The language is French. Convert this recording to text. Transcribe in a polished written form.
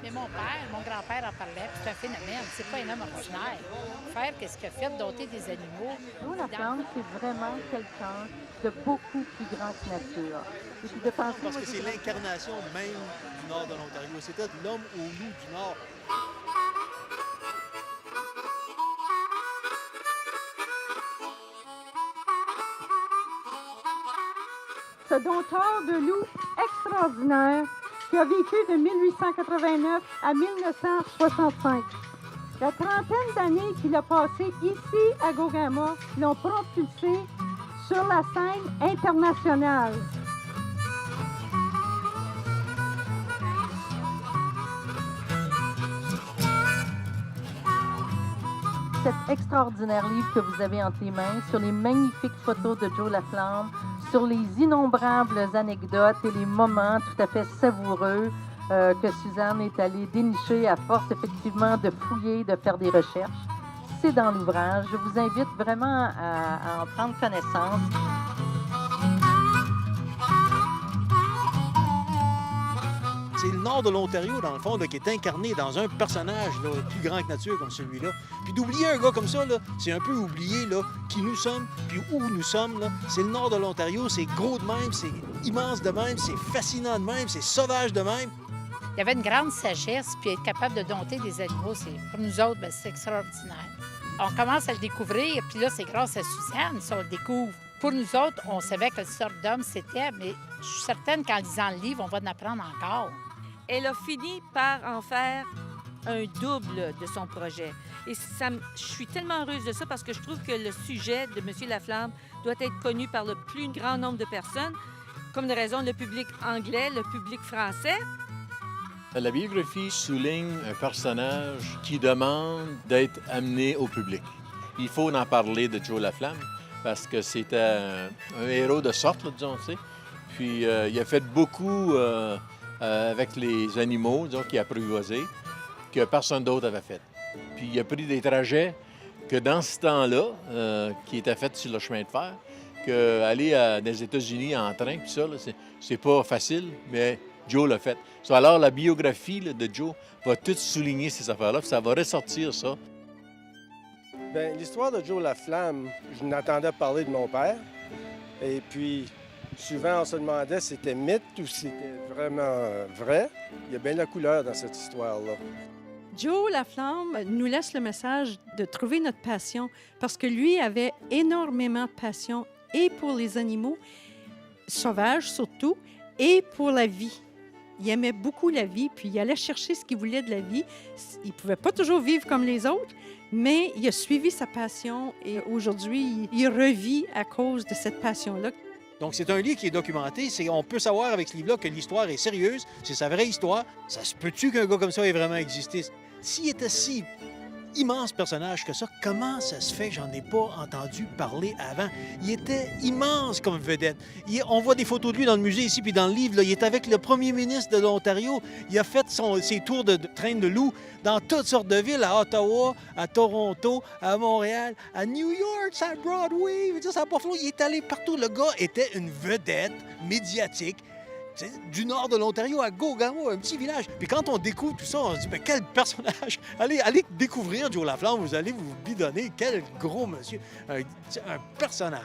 Mais mon grand-père en parlait, puis c'est un phénomène. C'est pas un homme ordinaire. Faire qu'est-ce qu'il a fait, doter des animaux. Joe Laflamme, c'est vraiment quelqu'un de beaucoup plus grand que nature. Et puis de penser, Parce que c'est l'incarnation même du nord de l'Ontario. C'était l'homme au loup du nord. ce dompteur de loups extraordinaire qui a vécu de 1889 à 1965. La trentaine d'années qu'il a passées ici à Gogama l'ont propulsé sur la scène internationale. Cet extraordinaire livre que vous avez entre les mains, sur les magnifiques photos de Joe Laflamme, sur les innombrables anecdotes et les moments tout à fait savoureux que Suzanne est allée dénicher à force effectivement de fouiller, de faire des recherches. C'est dans l'ouvrage. Je vous invite vraiment à en prendre connaissance. C'est le nord de l'Ontario, dans le fond, là, qui est incarné dans un personnage là, plus grand que nature comme celui-là. Puis d'oublier un gars comme ça, là, c'est un peu oublier là, qui nous sommes, puis où nous sommes. Là. C'est le nord de l'Ontario, c'est gros de même, c'est immense de même, c'est fascinant de même, c'est sauvage de même. Il y avait une grande sagesse, puis être capable de dompter des animaux, pour nous autres, bien, c'est extraordinaire. On commence à le découvrir, puis là, c'est grâce à Suzanne, si on le découvre. Pour nous autres, on savait quelle sorte d'homme c'était, mais je suis certaine qu'en lisant le livre, on va en apprendre encore. Elle a fini par en faire un double de son projet. Et je suis tellement heureuse de ça parce que je trouve que le sujet de M. Laflamme doit être connu par le plus grand nombre de personnes, comme de raison le public anglais, le public français. La biographie souligne un personnage qui demande d'être amené au public. Il faut en parler de Joe Laflamme parce que c'était un héros de sorte, là, disons, tu sais. Puis il a fait beaucoup avec les animaux, disons, qu'il a apprivoisé, que personne d'autre avait fait. Puis il a pris des trajets que dans ce temps-là, qui étaient faits sur le chemin de fer, qu'aller dans les États-Unis en train, puis ça, là, c'est pas facile, mais Joe l'a fait. Alors, la biographie là, de Joe va tout souligner ces affaires-là, puis ça va ressortir ça. Bien, l'histoire de Joe Laflamme, je n'entendais parler de mon père. Et puis, souvent, on se demandait si c'était mythe ou si c'était vraiment vrai. Il y a bien la couleur dans cette histoire-là. Joe Laflamme nous laisse le message de trouver notre passion parce que lui avait énormément de passion et pour les animaux, sauvages surtout, et pour la vie. Il aimait beaucoup la vie, puis il allait chercher ce qu'il voulait de la vie. Il ne pouvait pas toujours vivre comme les autres, mais il a suivi sa passion et aujourd'hui, il revit à cause de cette passion-là. Donc, c'est un livre qui est documenté. On peut savoir avec ce livre-là que l'histoire est sérieuse, c'est sa vraie histoire. Ça se peut-tu qu'un gars comme ça ait vraiment existé? S'il était si immense personnage que ça, comment ça se fait que j'en ai pas entendu parler avant? Il était immense comme vedette. On voit des photos de lui dans le musée ici, puis dans le livre, là, il est avec le premier ministre de l'Ontario. Il a fait ses tours de train de loup dans toutes sortes de villes, à Ottawa, à Toronto, à Montréal, à New York, à Broadway, à Buffalo. Il est allé partout. Le gars était une vedette médiatique. Du nord de l'Ontario à Gogama, un petit village. Puis quand on découvre tout ça, on se dit, mais quel personnage! Allez découvrir Joe Laflamme, vous allez vous bidonner. Quel gros monsieur! Un personnage.